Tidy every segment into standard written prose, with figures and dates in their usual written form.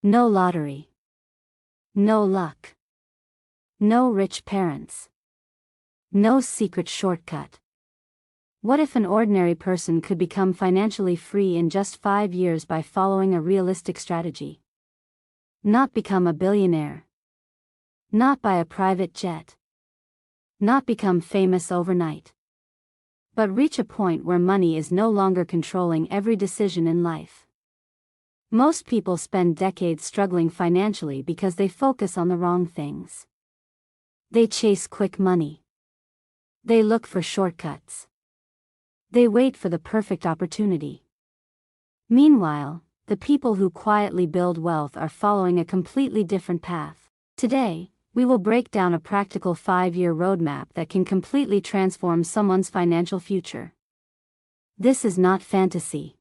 No lottery. No luck. No rich parents. No secret shortcut. What if an ordinary person could become financially free in just 5 years by following a realistic strategy? Not become a billionaire. Not buy a private jet. Not become famous overnight. But reach a point where money is no longer controlling every decision in life. Most people spend decades struggling financially because they focus on the wrong things. They chase quick money. They look for shortcuts. They wait for the perfect opportunity. Meanwhile, the people who quietly build wealth are following a completely different path. Today, we will break down a practical 5-year roadmap that can completely transform someone's financial future. This is not fantasy.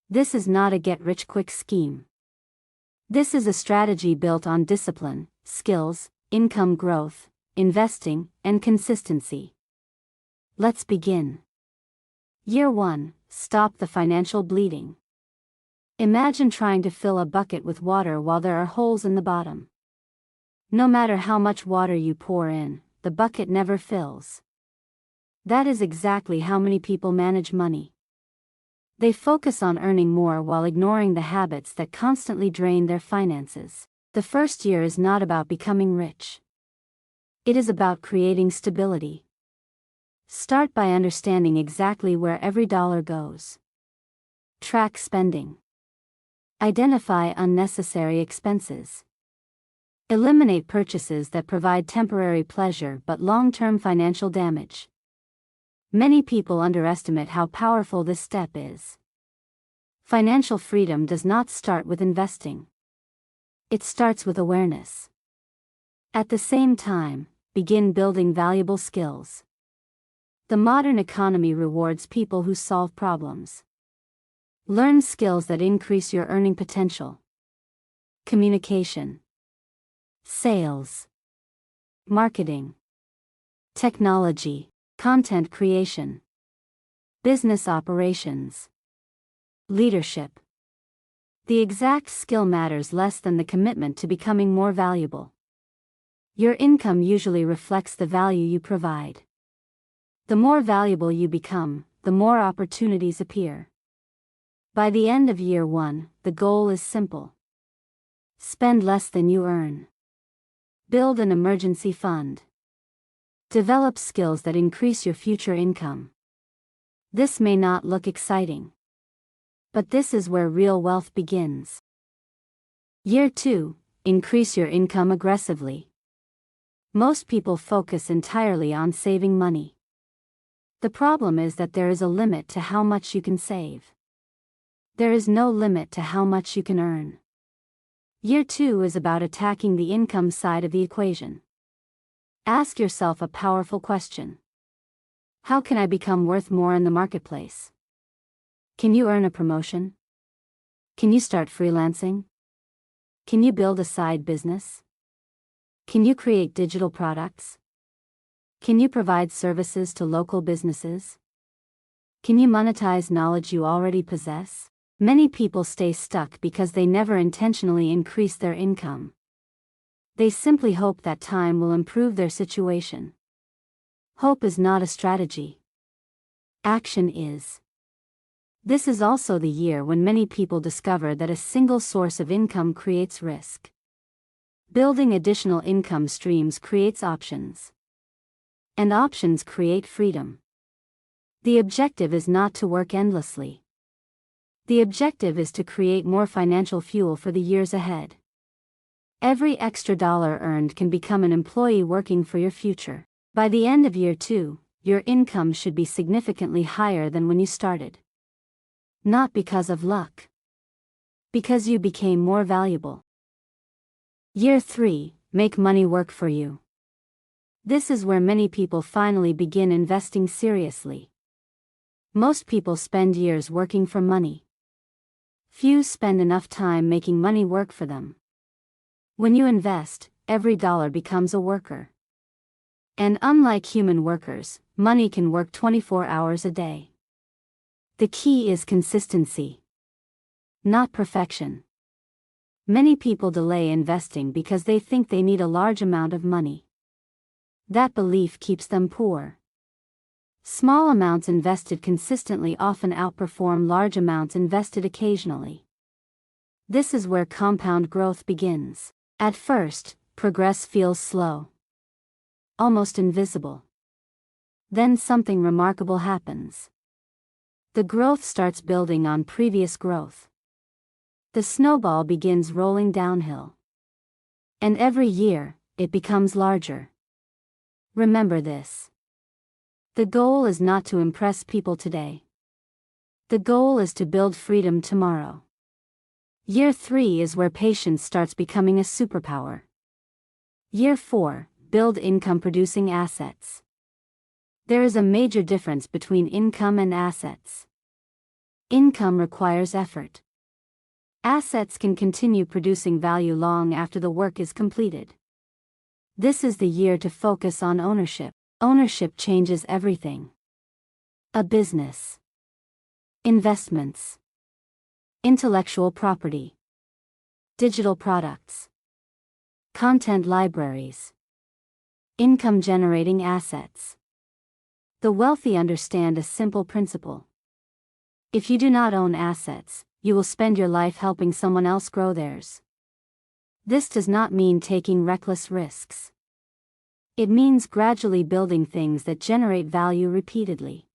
This is not a get-rich-quick scheme. This is a strategy built on discipline, skills, income growth, investing, and consistency. Let's begin. Year 1. Stop the financial bleeding. Imagine trying to fill a bucket with water while there are holes in the bottom. No matter how much water you pour in, the bucket never fills. That is exactly how many people manage money. They focus on earning more while ignoring the habits that constantly drain their finances. The first year is not about becoming rich. It is about creating stability. Start by understanding exactly where every dollar goes. Track spending. Identify unnecessary expenses. Eliminate purchases that provide temporary pleasure but long-term financial damage. Many people underestimate how powerful this step is. Financial freedom does not start with investing. It starts with awareness. At the same time, begin building valuable skills. The modern economy rewards people who solve problems. Learn skills that increase your earning potential. Communication. Sales. Marketing. Technology. Content creation. Business operations. Leadership. The exact skill matters less than the commitment to becoming more valuable. Your income usually reflects the value you provide. The more valuable you become, the more opportunities appear. By the end of year 1, the goal is simple. Spend less than you earn. Build an emergency fund. Develop skills that increase your future income. This may not look exciting. But this is where real wealth begins. Year 2. Increase your income aggressively. Most people focus entirely on saving money. The problem is that there is a limit to how much you can save. There is no limit to how much you can earn. Year 2 is about attacking the income side of the equation. Ask yourself a powerful question. How can I become worth more in the marketplace? Can you earn a promotion? Can you start freelancing? Can you build a side business? Can you create digital products? Can you provide services to local businesses? Can you monetize knowledge you already possess? Many people stay stuck because they never intentionally increase their income. They simply hope that time will improve their situation. Hope is not a strategy. Action is. This is also the year when many people discover that a single source of income creates risk. Building additional income streams creates options. And options create freedom. The objective is not to work endlessly. The objective is to create more financial fuel for the years ahead. Every extra dollar earned can become an employee working for your future. By the end of year 2, your income should be significantly higher than when you started. Not because of luck. Because you became more valuable. Year 3, make money work for you. This is where many people finally begin investing seriously. Most people spend years working for money. Few spend enough time making money work for them. When you invest, every dollar becomes a worker. And unlike human workers, money can work 24 hours a day. The key is consistency. Not perfection. Many people delay investing because they think they need a large amount of money. That belief keeps them poor. Small amounts invested consistently often outperform large amounts invested occasionally. This is where compound growth begins. At first, progress feels slow, almost invisible. Then something remarkable happens. The growth starts building on previous growth. The snowball begins rolling downhill. And every year, it becomes larger. Remember this. The goal is not to impress people today. The goal is to build freedom tomorrow. Year 3 is where patience starts becoming a superpower. Year 4, build income-producing assets. There is a major difference between income and assets. Income requires effort. Assets can continue producing value long after the work is completed. This is the year to focus on ownership. Ownership changes everything. A business. Investments. Intellectual property. Digital products. Content libraries. Income-generating assets. The wealthy understand a simple principle. If you do not own assets, you will spend your life helping someone else grow theirs. This does not mean taking reckless risks. It means gradually building things that generate value repeatedly.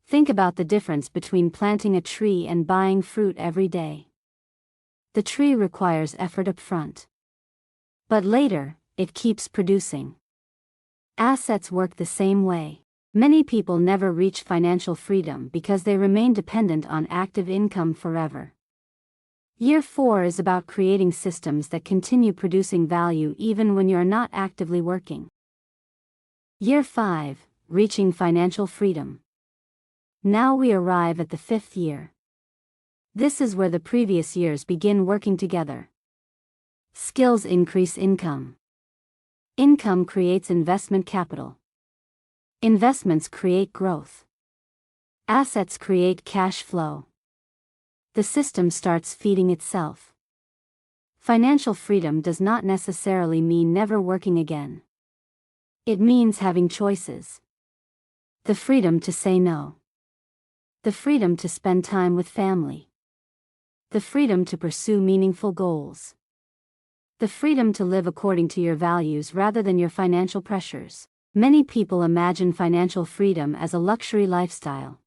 Think about the difference between planting a tree and buying fruit every day. The tree requires effort up front. But later, it keeps producing. Assets work the same way. Many people never reach financial freedom because they remain dependent on active income forever. Year 4 is about creating systems that continue producing value even when you are not actively working. Year 5, reaching financial freedom. Now we arrive at the 5th year. This is where the previous years begin working together. Skills increase income. Income creates investment capital. Investments create growth. Assets create cash flow. The system starts feeding itself. Financial freedom does not necessarily mean never working again. It means having choices. The freedom to say no. The freedom to spend time with family. The freedom to pursue meaningful goals. The freedom to live according to your values rather than your financial pressures. Many people imagine financial freedom as a luxury lifestyle.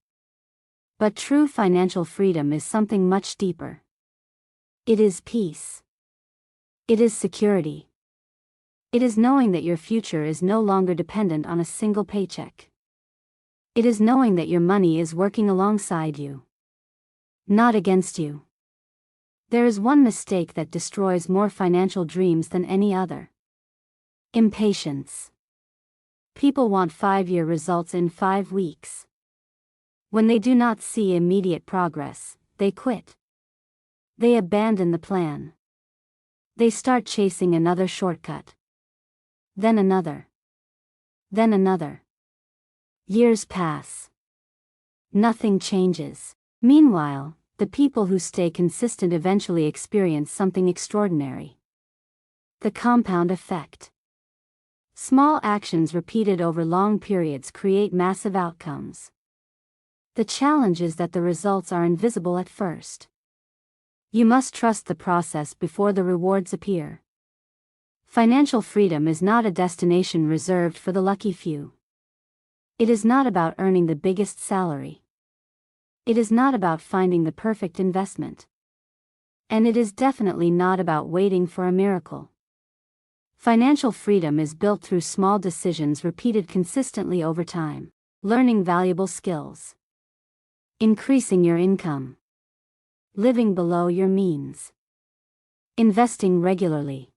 But true financial freedom is something much deeper. It is peace. It is security. It is knowing that your future is no longer dependent on a single paycheck. It is knowing that your money is working alongside you, not against you. There is one mistake that destroys more financial dreams than any other. Impatience. People want 5-year results in 5 weeks. When they do not see immediate progress, they quit. They abandon the plan. They start chasing another shortcut. Then another. Then another. Years pass. Nothing changes. Meanwhile, the people who stay consistent eventually experience something extraordinary. The compound effect. Small actions repeated over long periods create massive outcomes. The challenge is that the results are invisible at first. You must trust the process before the rewards appear. Financial freedom is not a destination reserved for the lucky few. It is not about earning the biggest salary. It is not about finding the perfect investment. And it is definitely not about waiting for a miracle. Financial freedom is built through small decisions repeated consistently over time. Learning valuable skills. Increasing your income. Living below your means. Investing regularly.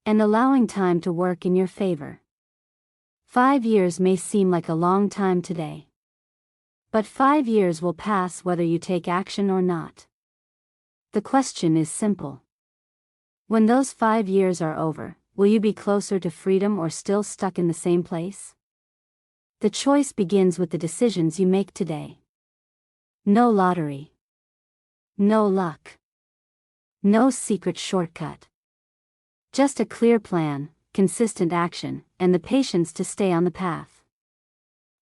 And allowing time to work in your favor. 5 years may seem like a long time today. But 5 years will pass whether you take action or not. The question is simple. When those 5 years are over, will you be closer to freedom or still stuck in the same place? The choice begins with the decisions you make today. No lottery. No luck. No secret shortcut. Just a clear plan, consistent action, and the patience to stay on the path.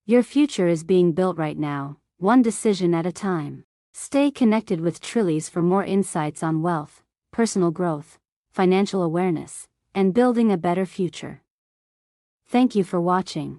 Your future is being built right now, one decision at a time. Stay connected with Trillies for more insights on wealth, personal growth, financial awareness, and building a better future. Thank you for watching.